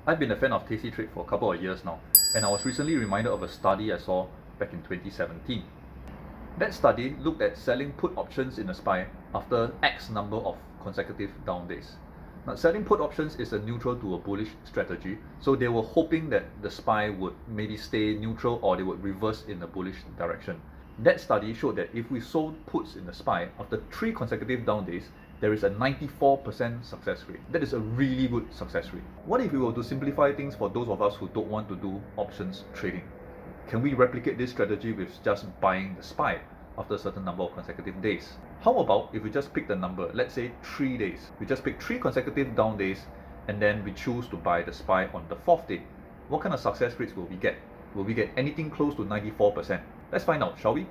I've been a fan of TastyTrade for a couple of years now, and I was recently reminded of a study I saw back in 2017. That study looked at selling put options in a SPY after X number of consecutive down days. Now, selling put options is a neutral to a bullish strategy, so they were hoping that the SPY would maybe stay neutral or they would reverse in a bullish direction. That study showed that if we sold puts in the SPY after 3 consecutive down days, there is a 94% success rate. That is a really good success rate. What if we were to simplify things for those of us who don't want to do options trading? Can we replicate this strategy with just buying the SPY after a certain number of consecutive days? How about if we just pick the number, let's say 3 days. We just pick 3 consecutive down days and then we choose to buy the SPY on the 4th day. What kind of success rates will we get? Will we get anything close to 94%? Let's find out, shall we?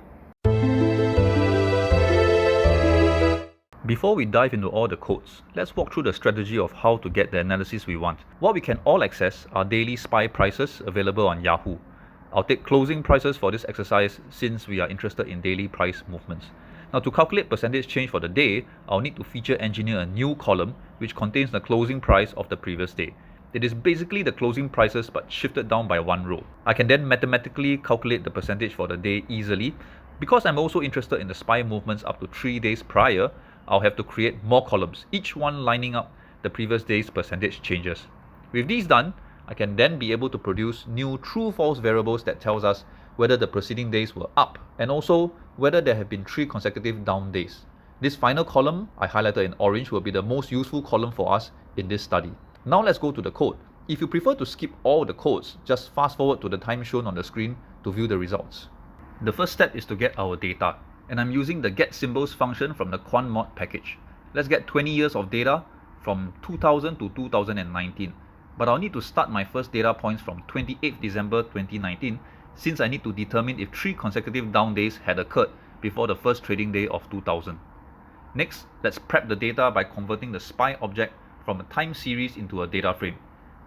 Before we dive into all the codes, let's walk through the strategy of how to get the analysis we want. What we can all access are daily SPY prices available on Yahoo. I'll take closing prices for this exercise since we are interested in daily price movements. Now, to calculate percentage change for the day, I'll need to feature engineer a new column which contains the closing price of the previous day. It is basically the closing prices but shifted down by one row. I can then mathematically calculate the percentage for the day easily. Because I'm also interested in the SPY movements up to 3 days prior, I'll have to create more columns, each one lining up the previous day's percentage changes. With these done, I can then be able to produce new true-false variables that tells us whether the preceding days were up and also whether there have been 3 consecutive down days. This final column I highlighted in orange will be the most useful column for us in this study. Now let's go to the code. If you prefer to skip all the codes, just fast forward to the time shown on the screen to view the results. The first step is to get our data, and I'm using the getSymbols function from the QuantMod package. Let's get 20 years of data from 2000 to 2019. But I'll need to start my first data points from 28th December 2019 since I need to determine if 3 consecutive down days had occurred before the first trading day of 2000. Next, let's prep the data by converting the SPY object from a time series into a data frame.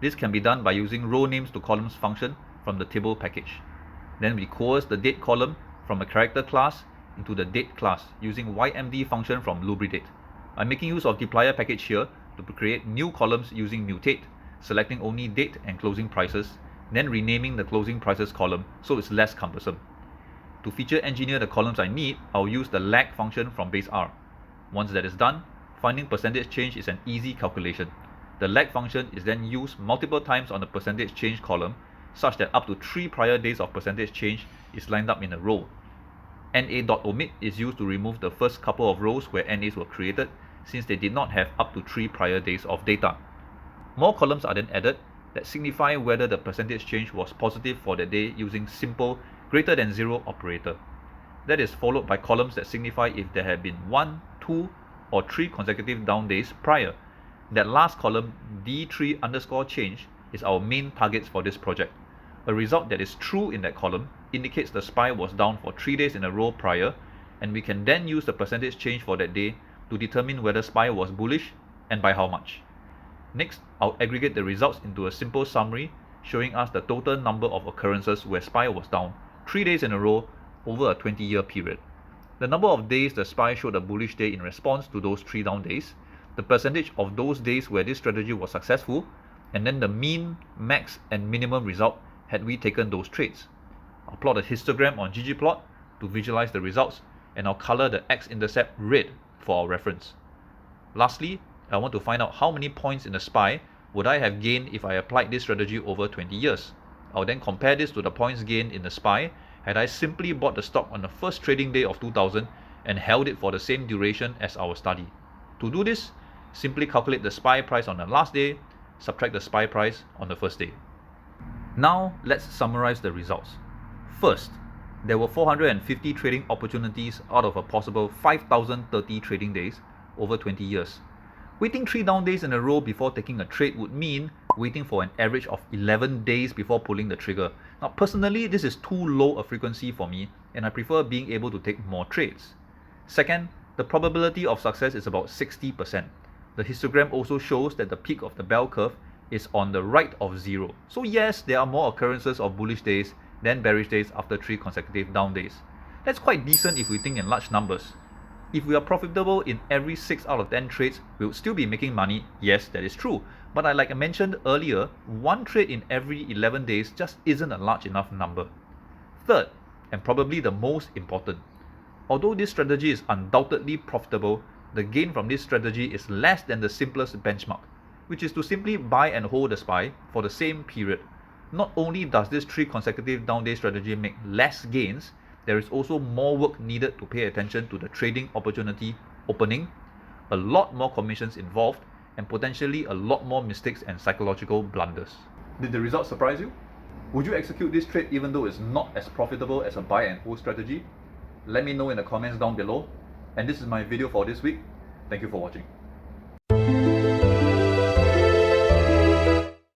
This can be done by using row names to columns function from the table package. Then we coerce the date column from a character class into the date class using ymd function from lubridate. I'm making use of dplyr package here to create new columns using mutate, selecting only date and closing prices, then renaming the closing prices column so it's less cumbersome. To feature engineer the columns I need, I'll use the lag function from base R. Once that is done, finding percentage change is an easy calculation. The lag function is then used multiple times on the percentage change column such that up to 3 prior days of percentage change is lined up in a row. na.omit is used to remove the first couple of rows where NAs were created since they did not have up to 3 prior days of data. More columns are then added that signify whether the percentage change was positive for the day using simple greater than 0 operator. That is followed by columns that signify if there had been 1, 2, or 3 consecutive down days prior. That last column, D3_change, is our main targets for this project. A result that is true in that column indicates the SPY was down for 3 days in a row prior, and we can then use the percentage change for that day to determine whether SPY was bullish and by how much. Next, I'll aggregate the results into a simple summary showing us the total number of occurrences where SPY was down 3 days in a row over a 20-year period. The number of days the SPY showed a bullish day in response to those 3 down days, the percentage of those days where this strategy was successful, and then the mean, max, and minimum result had we taken those trades. I'll plot a histogram on ggplot to visualize the results, and I'll color the x-intercept red for our reference. Lastly, I want to find out how many points in the SPY would I have gained if I applied this strategy over 20 years. I'll then compare this to the points gained in the SPY had I simply bought the stock on the first trading day of 2000 and held it for the same duration as our study. To do this, simply calculate the SPY price on the last day, subtract the SPY price on the first day. Now, let's summarize the results. First, there were 450 trading opportunities out of a possible 5,030 trading days over 20 years. Waiting 3 down days in a row before taking a trade would mean waiting for an average of 11 days before pulling the trigger. Now, personally, this is too low a frequency for me, and I prefer being able to take more trades. Second, the probability of success is about 60%. The histogram also shows that the peak of the bell curve is on the right of 0. So yes, there are more occurrences of bullish days than bearish days after 3 consecutive down days. That's quite decent if we think in large numbers. If we are profitable in every 6 out of 10 trades, we would still be making money. Yes, that is true. But like I mentioned earlier, one trade in every 11 days just isn't a large enough number. Third, and probably the most important, although this strategy is undoubtedly profitable, the gain from this strategy is less than the simplest benchmark, which is to simply buy and hold the SPY for the same period. Not only does this 3 consecutive down day strategy make less gains, there is also more work needed to pay attention to the trading opportunity opening, a lot more commissions involved, and potentially a lot more mistakes and psychological blunders. Did the results surprise you? Would you execute this trade even though it's not as profitable as a buy and hold strategy? Let me know in the comments down below. And this is my video for this week. Thank you for watching.